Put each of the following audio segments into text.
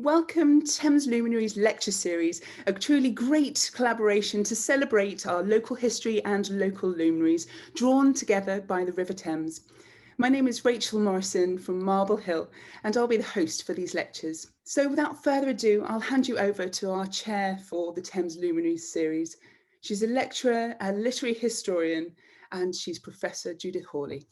Welcome to Thames Luminaries lecture series, a truly great collaboration to celebrate our local history and local luminaries, drawn together by the River Thames. My name is Rachel Morrison from Marble Hill, and I'll be the host for these lectures. So without further ado, I'll hand you over to our chair for the Thames Luminaries series. She's a lecturer, a literary historian, and she's Professor Judith Hawley.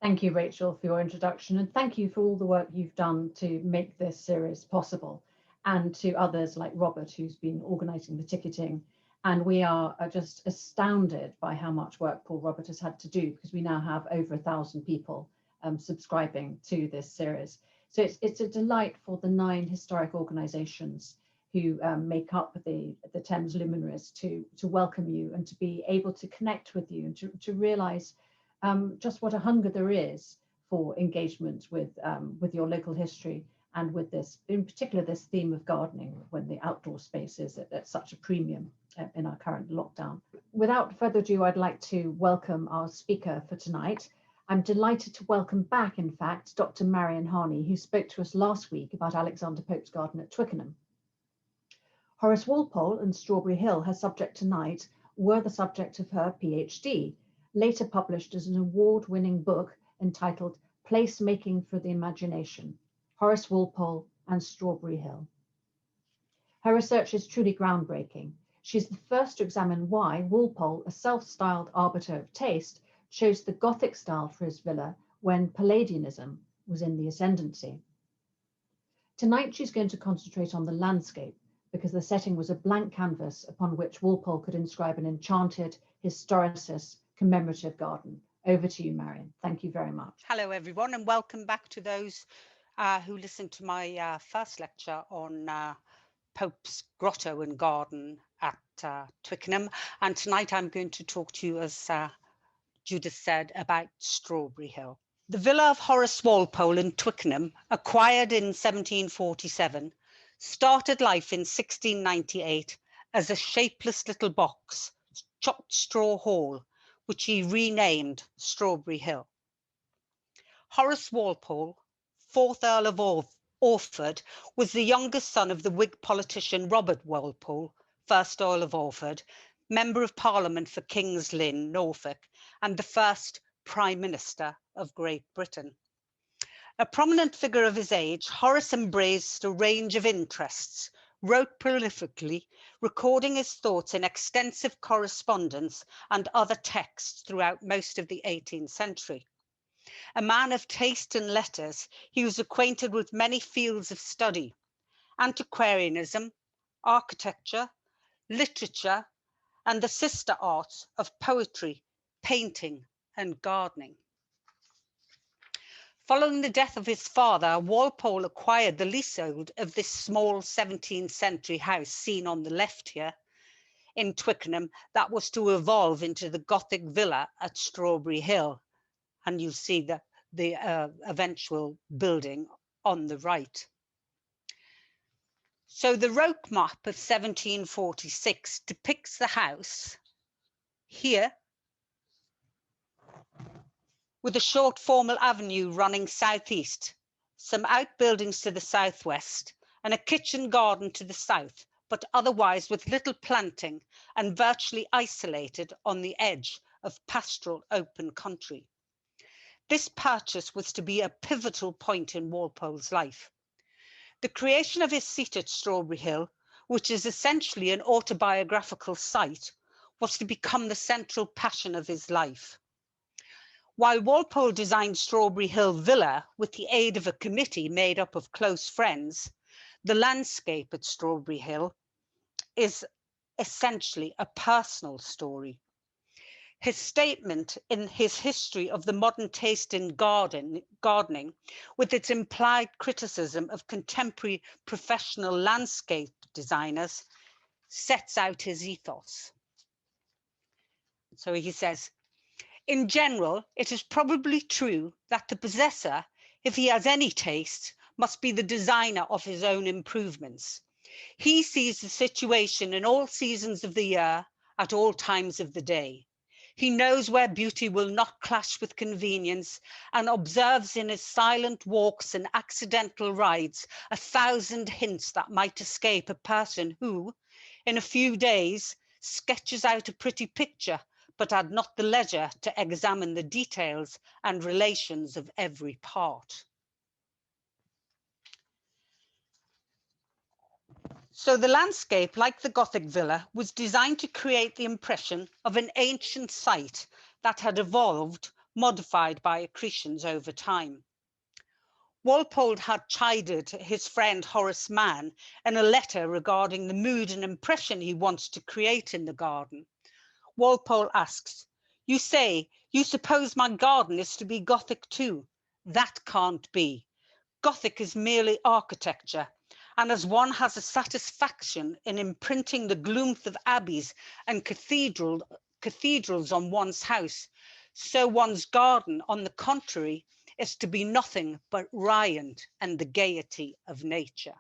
Thank you, Rachel, for your introduction, and thank you for all the work you've done to make this series possible, and to others like Robert, who's been organising the ticketing. And we are just astounded by how much work Paul Robert has had to do, because we now have over 1,000 people subscribing to this series. So it's a delight for the 9 historic organisations who make up the Thames Luminaries to welcome you and to be able to connect with you and to realise just what a hunger there is for engagement with your local history, and with this, in particular, this theme of gardening, when the outdoor space is at such a premium in our current lockdown. Without further ado, I'd like to welcome our speaker for tonight. I'm delighted to welcome back, in fact, Dr Marion Harney, who spoke to us last week about Alexander Pope's garden at Twickenham. Horace Walpole and Strawberry Hill, her subject tonight, were the subject of her PhD, later published as an award-winning book entitled Placemaking for the Imagination, Horace Walpole and Strawberry Hill. Her research is truly groundbreaking. She's the first to examine why Walpole, a self-styled arbiter of taste, chose the Gothic style for his villa when Palladianism was in the ascendancy. Tonight she's going to concentrate on the landscape, because the setting was a blank canvas upon which Walpole could inscribe an enchanted historicis commemorative garden. Over to you, Marion. Thank you very much. Hello, everyone, and welcome back to those who listened to my first lecture on Pope's grotto and garden at Twickenham. And tonight I'm going to talk to you, as Judith said, about Strawberry Hill. The villa of Horace Walpole in Twickenham, acquired in 1747, started life in 1698 as a shapeless little box, chopped straw hall, which he renamed Strawberry Hill. Horace Walpole, 4th Earl of Orford, was the youngest son of the Whig politician Robert Walpole, 1st Earl of Orford, Member of Parliament for King's Lynn, Norfolk, and the first Prime Minister of Great Britain. A prominent figure of his age, Horace embraced a range of interests, wrote prolifically, recording his thoughts in extensive correspondence and other texts throughout most of the 18th century. A man of taste and letters, he was acquainted with many fields of study: antiquarianism, architecture, literature, and the sister arts of poetry, painting, and gardening. Following the death of his father, Walpole acquired the leasehold of this small 17th century house seen on the left here in Twickenham that was to evolve into the Gothic villa at Strawberry Hill. And you see the eventual building on the right. So the Roke map of 1746 depicts the house here, with a short formal avenue running southeast, some outbuildings to the southwest, and a kitchen garden to the south, but otherwise with little planting and virtually isolated on the edge of pastoral open country. This purchase was to be a pivotal point in Walpole's life. The creation of his seat at Strawberry Hill, which is essentially an autobiographical site, was to become the central passion of his life. While Walpole designed Strawberry Hill Villa with the aid of a committee made up of close friends, the landscape at Strawberry Hill is essentially a personal story. His statement in his History of the Modern Taste in Gardening, with its implied criticism of contemporary professional landscape designers, sets out his ethos. So he says, in general, it is probably true that the possessor, if he has any taste, must be the designer of his own improvements. He sees the situation in all seasons of the year, at all times of the day. He knows where beauty will not clash with convenience and observes in his silent walks and accidental rides 1,000 hints that might escape a person who, in a few days, sketches out a pretty picture, but had not the leisure to examine the details and relations of every part. So the landscape, like the Gothic villa, was designed to create the impression of an ancient site that had evolved, modified by accretions over time. Walpole had chided his friend Horace Mann in a letter regarding the mood and impression he wants to create in the garden. Walpole asks, "You say, you suppose my garden is to be Gothic too? That can't be. Gothic is merely architecture, and as one has a satisfaction in imprinting the gloomth of abbeys and cathedrals on one's house, so one's garden, on the contrary, is to be nothing but riant and the gaiety of nature."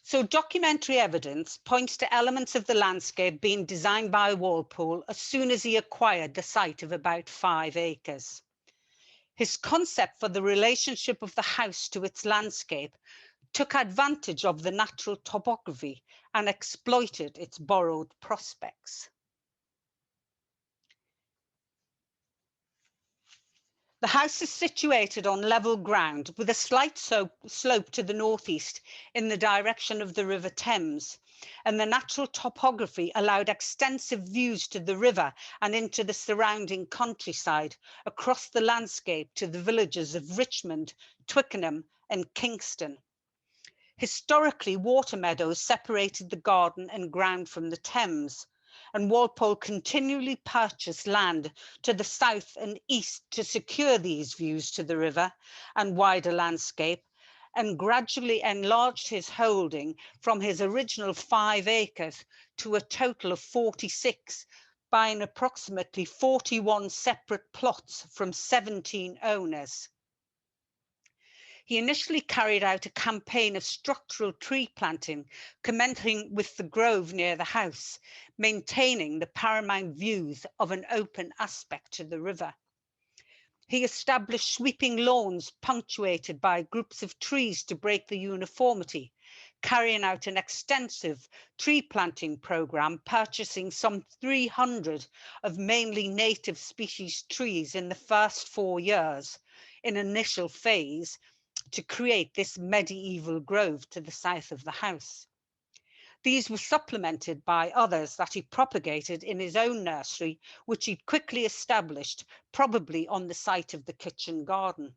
So documentary evidence points to elements of the landscape being designed by Walpole as soon as he acquired the site of about 5 acres. His concept for the relationship of the house to its landscape took advantage of the natural topography and exploited its borrowed prospects. The house is situated on level ground with a slight slope to the northeast in the direction of the River Thames, and the natural topography allowed extensive views to the river and into the surrounding countryside across the landscape to the villages of Richmond, Twickenham and Kingston. Historically, water meadows separated the garden and ground from the Thames, and Walpole continually purchased land to the south and east to secure these views to the river and wider landscape, and gradually enlarged his holding from his original 5 acres to a total of 46, buying approximately 41 separate plots from 17 owners. He initially carried out a campaign of structural tree planting, commencing with the grove near the house, maintaining the paramount views of an open aspect to the river. He established sweeping lawns punctuated by groups of trees to break the uniformity, carrying out an extensive tree planting program, purchasing some 300 of mainly native species trees in the first 4 years, in initial phase, to create this medieval grove to the south of the house. These were supplemented by others that he propagated in his own nursery, which he quickly established, probably on the site of the kitchen garden.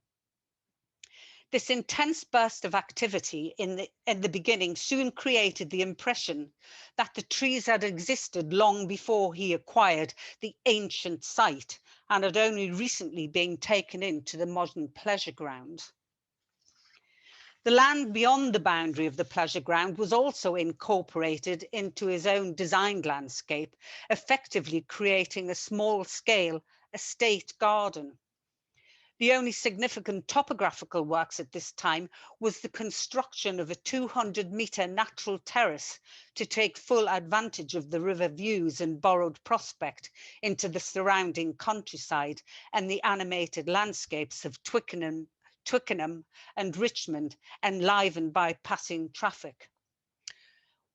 This intense burst of activity in the beginning soon created the impression that the trees had existed long before he acquired the ancient site and had only recently been taken into the modern pleasure ground. The land beyond the boundary of the pleasure ground was also incorporated into his own designed landscape, effectively creating a small-scale estate garden. The only significant topographical works at this time was the construction of a 200-metre natural terrace to take full advantage of the river views and borrowed prospect into the surrounding countryside and the animated landscapes of Twickenham and Richmond, enlivened by passing traffic.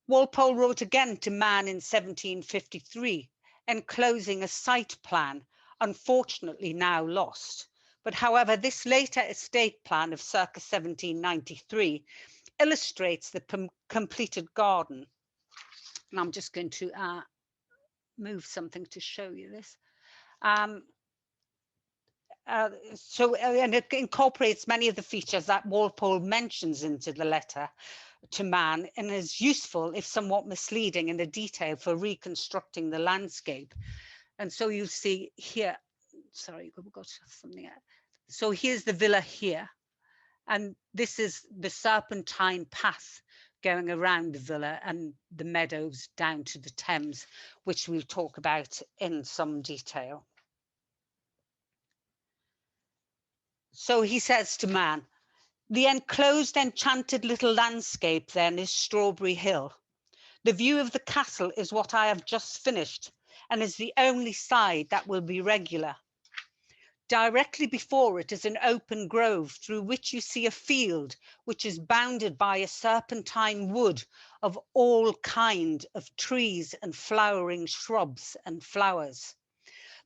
Walpole wrote again to Mann in 1753, enclosing a site plan, unfortunately now lost. But however, this later estate plan of circa 1793 illustrates the completed garden. And I'm just going to move something to show you this. And it incorporates many of the features that Walpole mentions into the letter to Mann and is useful, if somewhat misleading, in the detail for reconstructing the landscape. And so you see here, sorry, we've got something else. So here's the villa here, and this is the serpentine path going around the villa and the meadows down to the Thames, which we'll talk about in some detail. So he says to Mann, "The enclosed enchanted little landscape then is Strawberry Hill. The view of the castle is what I have just finished, and is the only side that will be regular. Directly before it is an open grove through which you see a field which is bounded by a serpentine wood of all kind of trees and flowering shrubs and flowers.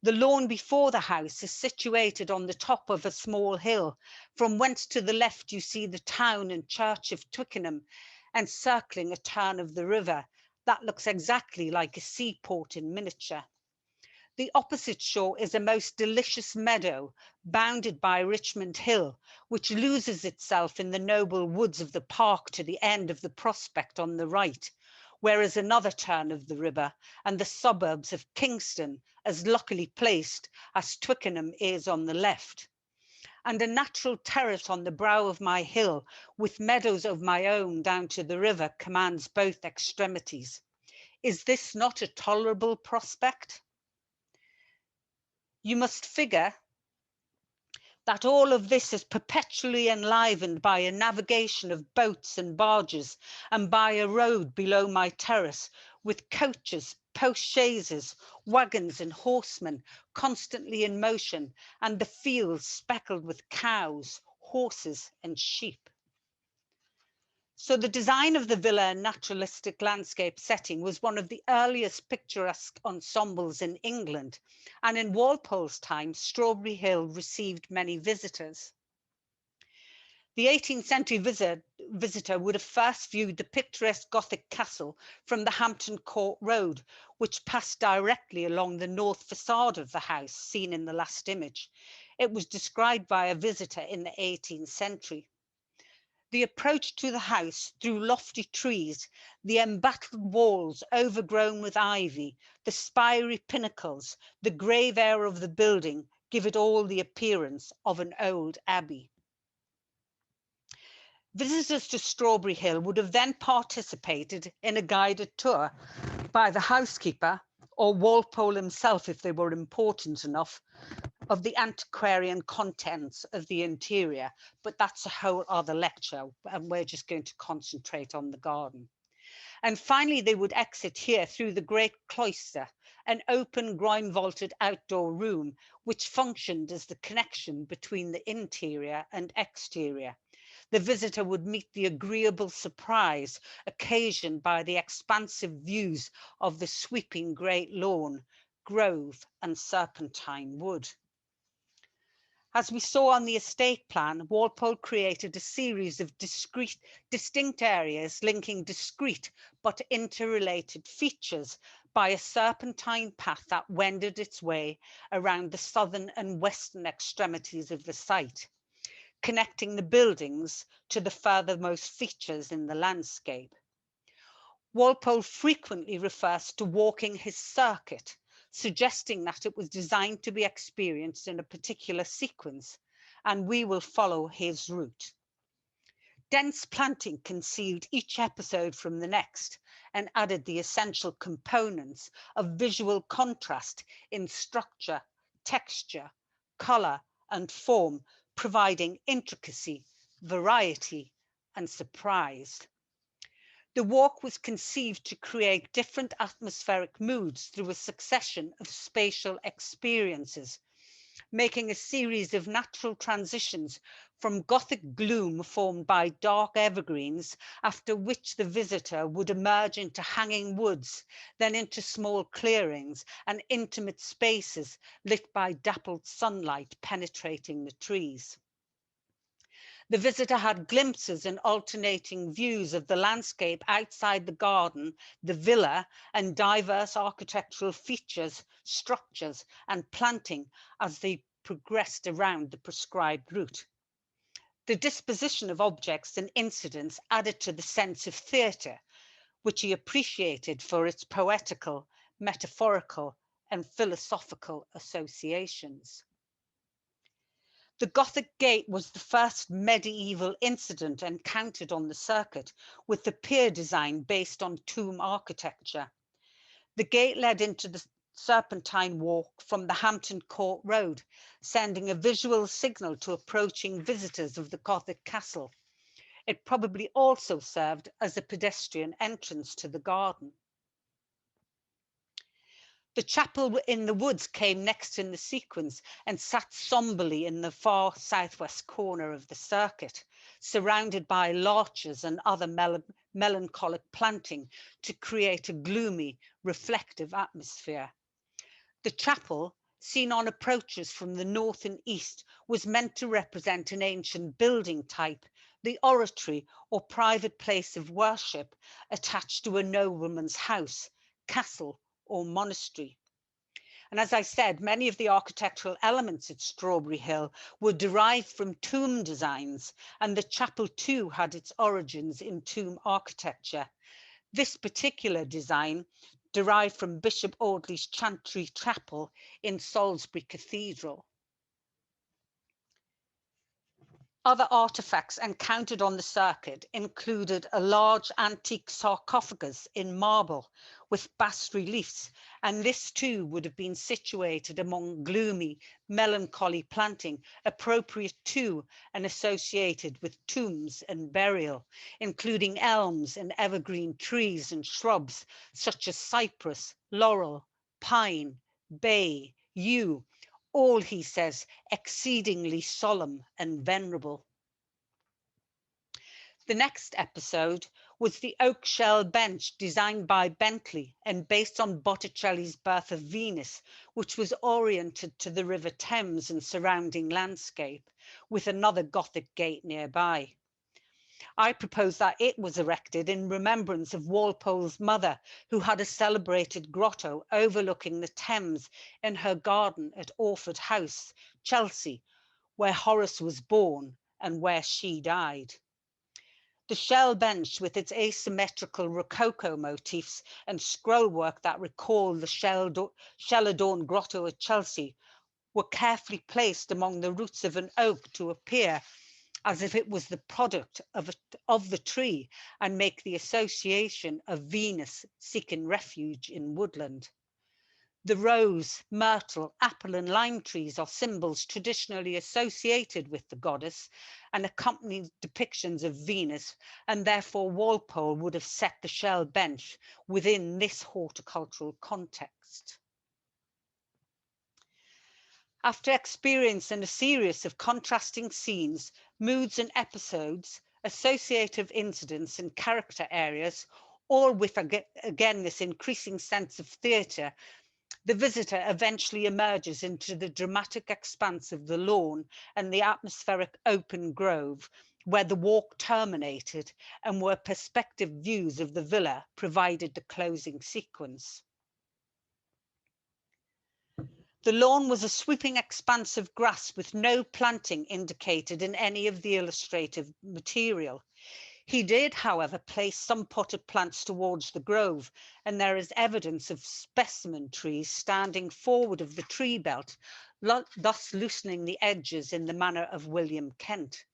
The lawn before the house is situated on the top of a small hill, from whence to the left you see the town and church of Twickenham, encircling a turn of the river that looks exactly like a seaport in miniature. The opposite shore is a most delicious meadow, bounded by Richmond Hill, which loses itself in the noble woods of the park to the end of the prospect on the right, whereas another turn of the river and the suburbs of Kingston, as luckily placed as Twickenham is on the left, and a natural terrace on the brow of my hill, with meadows of my own down to the river, commands both extremities. Is this not a tolerable prospect? You must figure that all of this is perpetually enlivened by a navigation of boats and barges, and by a road below my terrace, with coaches, post-chaises, wagons and horsemen constantly in motion, and the fields speckled with cows, horses and sheep. So the design of the villa and naturalistic landscape setting was one of the earliest picturesque ensembles in England, and in Walpole's time, Strawberry Hill received many visitors. The 18th century visitor would have first viewed the picturesque Gothic castle from the Hampton Court Road, which passed directly along the north facade of the house, seen in the last image. It was described by a visitor in the 18th century. The approach to the house through lofty trees, the embattled walls overgrown with ivy, the spiry pinnacles, the grave air of the building give it all the appearance of an old abbey. Visitors to Strawberry Hill would have then participated in a guided tour by the housekeeper or Walpole himself, if they were important enough, of the antiquarian contents of the interior, but that's a whole other lecture, and we're just going to concentrate on the garden. And finally, they would exit here through the great cloister, an open groin-vaulted outdoor room, which functioned as the connection between the interior and exterior. The visitor would meet the agreeable surprise occasioned by the expansive views of the sweeping great lawn, grove and serpentine wood. As we saw on the estate plan, Walpole created a series of distinct areas linking discrete but interrelated features by a serpentine path that wended its way around the southern and western extremities of the site, connecting the buildings to the furthermost features in the landscape. Walpole frequently refers to walking his circuit, suggesting that it was designed to be experienced in a particular sequence, and we will follow his route. Dense planting concealed each episode from the next and added the essential components of visual contrast in structure, texture, colour and form, providing intricacy, variety and surprise. The walk was conceived to create different atmospheric moods through a succession of spatial experiences, making a series of natural transitions from Gothic gloom formed by dark evergreens, after which the visitor would emerge into hanging woods, then into small clearings and intimate spaces lit by dappled sunlight penetrating the trees. The visitor had glimpses and alternating views of the landscape outside the garden, the villa, and diverse architectural features, structures, and planting as they progressed around the prescribed route. The disposition of objects and incidents added to the sense of theatre, which he appreciated for its poetical, metaphorical, and philosophical associations. The Gothic gate was the first medieval incident encountered on the circuit, with the pier design based on tomb architecture. The gate led into the serpentine walk from the Hampton Court Road, sending a visual signal to approaching visitors of the Gothic castle. It probably also served as a pedestrian entrance to the garden. The chapel in the woods came next in the sequence and sat somberly in the far southwest corner of the circuit, surrounded by larches and other melancholic planting to create a gloomy, reflective atmosphere. The chapel, seen on approaches from the north and east, was meant to represent an ancient building type, the oratory or private place of worship attached to a nobleman's house, castle, or monastery. And as I said, many of the architectural elements at Strawberry Hill were derived from tomb designs, and the chapel too had its origins in tomb architecture. This particular design derived from Bishop Audley's Chantry Chapel in Salisbury Cathedral. Other artifacts encountered on the circuit included a large antique sarcophagus in marble with bas-reliefs, and this too would have been situated among gloomy, melancholy planting appropriate to and associated with tombs and burial, including elms and evergreen trees and shrubs such as cypress, laurel, pine, bay, yew, all, he says, exceedingly solemn and venerable. The next episode was the oak shell bench designed by Bentley and based on Botticelli's Birth of Venus, which was oriented to the River Thames and surrounding landscape, with another Gothic gate nearby. I propose that it was erected in remembrance of Walpole's mother, who had a celebrated grotto overlooking the Thames in her garden at Orford House, Chelsea, where Horace was born and where she died. The shell bench, with its asymmetrical rococo motifs and scrollwork that recall the shell-adorned grotto at Chelsea, were carefully placed among the roots of an oak to appear as if it was the product of the tree and make the association of Venus seeking refuge in woodland. The rose, myrtle, apple and lime trees are symbols traditionally associated with the goddess and accompany depictions of Venus, and therefore Walpole would have set the shell bench within this horticultural context. After experiencing a series of contrasting scenes, moods and episodes, associative incidents and character areas, all with, again, this increasing sense of theatre, the visitor eventually emerges into the dramatic expanse of the lawn and the atmospheric open grove, where the walk terminated and where perspective views of the villa provided the closing sequence. The lawn was a sweeping expanse of grass with no planting indicated in any of the illustrative material. He did, however, place some potted plants towards the grove, and there is evidence of specimen trees standing forward of the tree belt, thus loosening the edges in the manner of William Kent.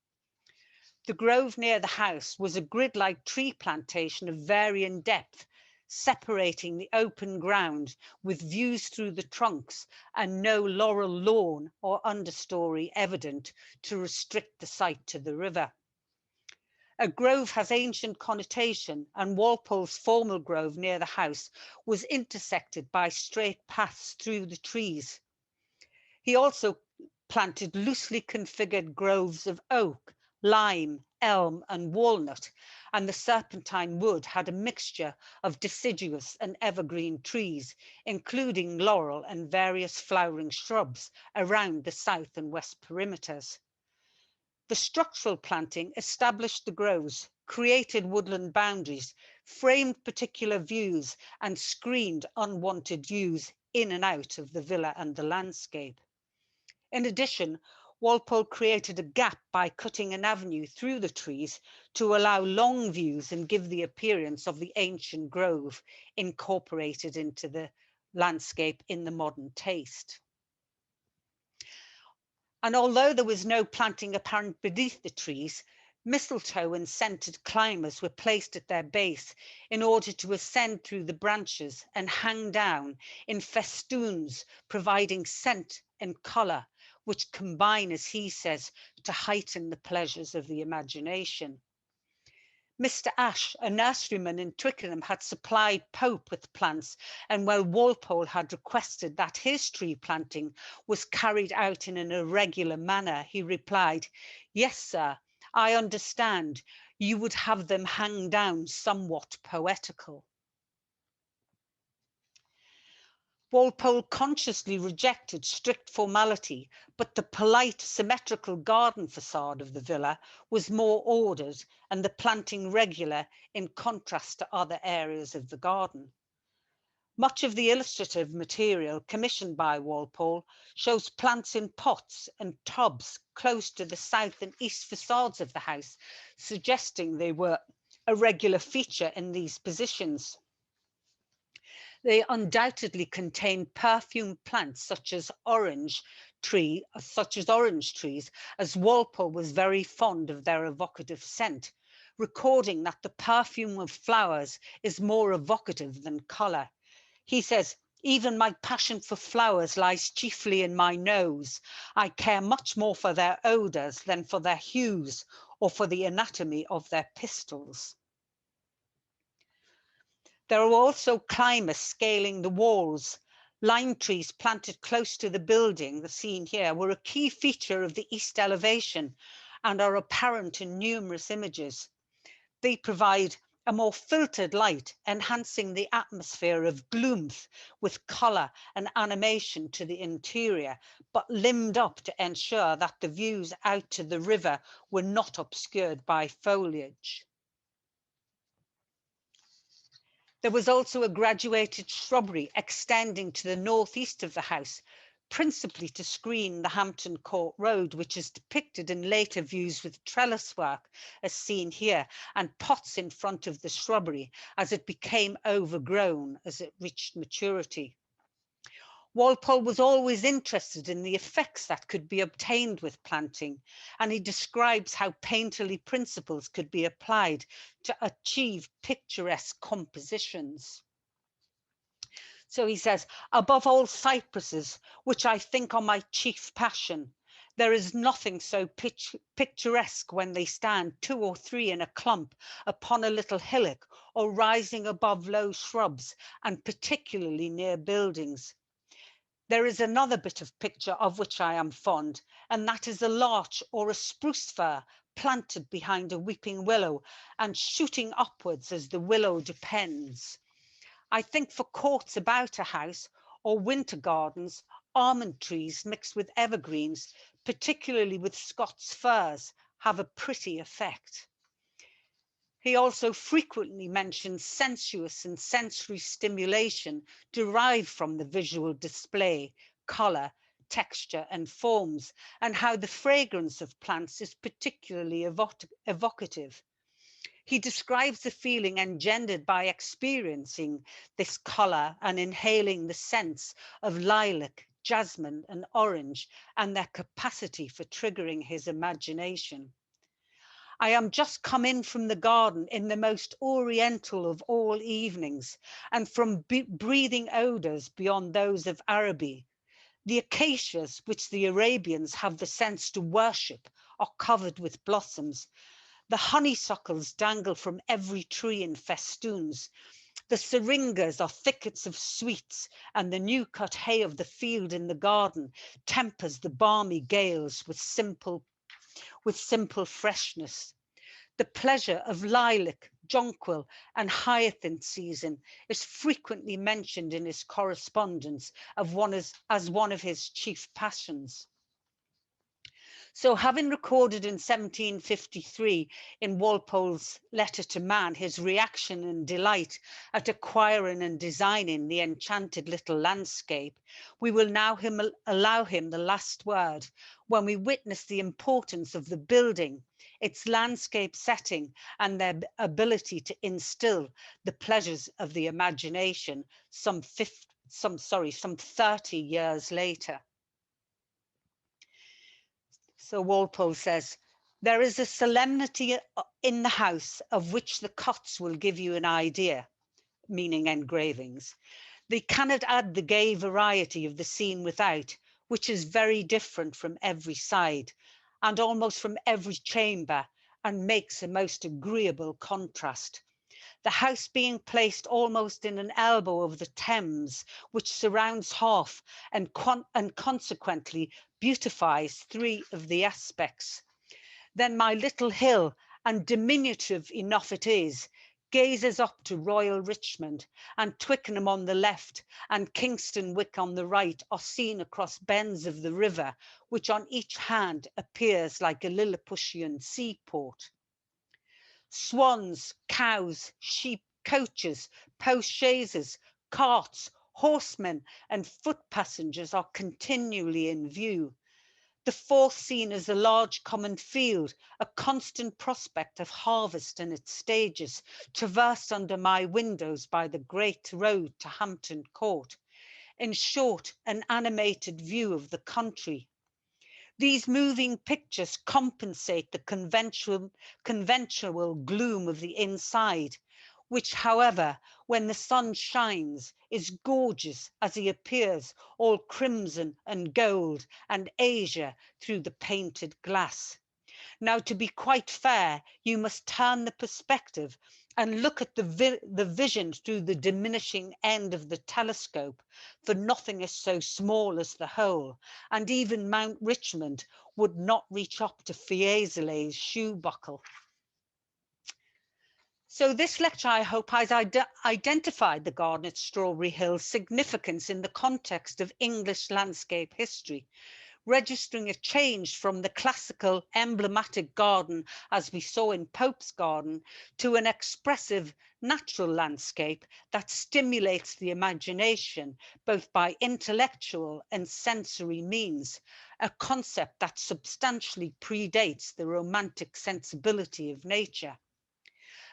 The grove near the house was a grid-like tree plantation of varying depth, separating the open ground with views through the trunks and no laurel lawn or understory evident to restrict the sight to the river. A grove has ancient connotation, and Walpole's formal grove near the house was intersected by straight paths through the trees. He also planted loosely configured groves of oak, lime, elm and walnut, and the serpentine wood had a mixture of deciduous and evergreen trees, including laurel and various flowering shrubs around the south and west perimeters. The structural planting established the groves, created woodland boundaries, framed particular views and screened unwanted views in and out of the villa and the landscape. In addition, Walpole created a gap by cutting an avenue through the trees to allow long views and give the appearance of the ancient grove incorporated into the landscape in the modern taste. And although there was no planting apparent beneath the trees, mistletoe and scented climbers were placed at their base in order to ascend through the branches and hang down in festoons, providing scent and colour, which combine, as he says, to heighten the pleasures of the imagination. Mr. Ashe, a nurseryman in Twickenham, had supplied Pope with plants, and while Walpole had requested that his tree planting was carried out in an irregular manner, he replied, "Yes, sir, I understand. You would have them hang down somewhat poetical." Walpole consciously rejected strict formality, but the polite, symmetrical garden facade of the villa was more ordered and the planting regular, in contrast to other areas of the garden. Much of the illustrative material commissioned by Walpole shows plants in pots and tubs close to the south and east facades of the house, suggesting they were a regular feature in these positions. They undoubtedly contain perfumed plants such as orange trees, as Walpole was very fond of their evocative scent, recording that the perfume of flowers is more evocative than colour. He says, "Even my passion for flowers lies chiefly in my nose. I care much more for their odours than for their hues or for the anatomy of their pistils." There are also climbers scaling the walls. Lime trees planted close to the building, the scene here, were a key feature of the east elevation and are apparent in numerous images. They provide a more filtered light, enhancing the atmosphere of gloomth with colour and animation to the interior, but limned up to ensure that the views out to the river were not obscured by foliage. There was also a graduated shrubbery extending to the northeast of the house, principally to screen the Hampton Court Road, which is depicted in later views with trellis work, as seen here, and pots in front of the shrubbery as it became overgrown as it reached maturity. Walpole was always interested in the effects that could be obtained with planting, and he describes how painterly principles could be applied to achieve picturesque compositions. So he says, "Above all cypresses, which I think are my chief passion, there is nothing so picturesque when they stand 2 or 3 in a clump upon a little hillock or rising above low shrubs, and particularly near buildings. There is another bit of picture of which I am fond, and that is a larch or a spruce fir planted behind a weeping willow and shooting upwards as the willow depends. I think for courts about a house or winter gardens, almond trees mixed with evergreens, particularly with Scots firs, have a pretty effect." He also frequently mentions sensuous and sensory stimulation derived from the visual display, colour, texture and forms, and how the fragrance of plants is particularly evocative. He describes the feeling engendered by experiencing this colour and inhaling the scents of lilac, jasmine and orange, and their capacity for triggering his imagination. "I am just come in from the garden in the most oriental of all evenings, and from breathing odours beyond those of Araby. The acacias, which the Arabians have the sense to worship, are covered with blossoms. The honeysuckles dangle from every tree in festoons. The syringas are thickets of sweets, and the new cut hay of the field in the garden tempers the balmy gales with simple freshness. The pleasure of lilac, jonquil and hyacinth season is frequently mentioned in his correspondence as one of his chief passions." So, having recorded in 1753 in Walpole's letter to Man his reaction and delight at acquiring and designing the enchanted little landscape, we will now allow him the last word when we witness the importance of the building, its landscape setting, and their ability to instill the pleasures of the imagination some 30 years later. So Walpole says, "There is a solemnity in the house of which the cots will give you an idea," meaning engravings. "They cannot add the gay variety of the scene without, which is very different from every side, and almost from every chamber, and makes a most agreeable contrast. The house being placed almost in an elbow of the Thames, which surrounds half and consequently beautifies three of the aspects. Then my little hill, and diminutive enough it is, gazes up to Royal Richmond, and Twickenham on the left and Kingston Wick on the right are seen across bends of the river, which on each hand appears like a Lilliputian seaport. Swans, cows, sheep, coaches, post-chaises, carts, horsemen and foot passengers are continually in view. The fourth scene is a large common field, a constant prospect of harvest in its stages, traversed under my windows by the great road to Hampton Court. In short, an animated view of the country. These moving pictures compensate the conventional gloom of the inside, which, however, when the sun shines, is gorgeous as he appears all crimson and gold and azure through the painted glass. Now, to be quite fair, you must turn the perspective and look at the vision through the diminishing end of the telescope, for nothing is so small as the whole, and even Mount Richmond would not reach up to Fiesole's shoe buckle. So this lecture, I hope, has identified the garden at Strawberry Hill's significance in the context of English landscape history, registering a change from the classical emblematic garden as we saw in Pope's garden to an expressive natural landscape that stimulates the imagination both by intellectual and sensory means, a concept that substantially predates the romantic sensibility of nature.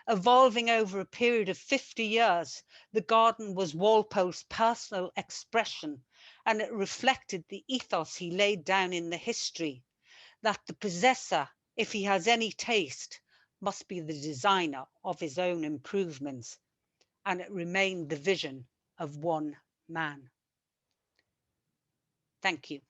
Evolving over a period of 50 years, the garden was Walpole's personal expression, and it reflected the ethos he laid down in the history, that the possessor, if he has any taste, must be the designer of his own improvements, and it remained the vision of one man. Thank you.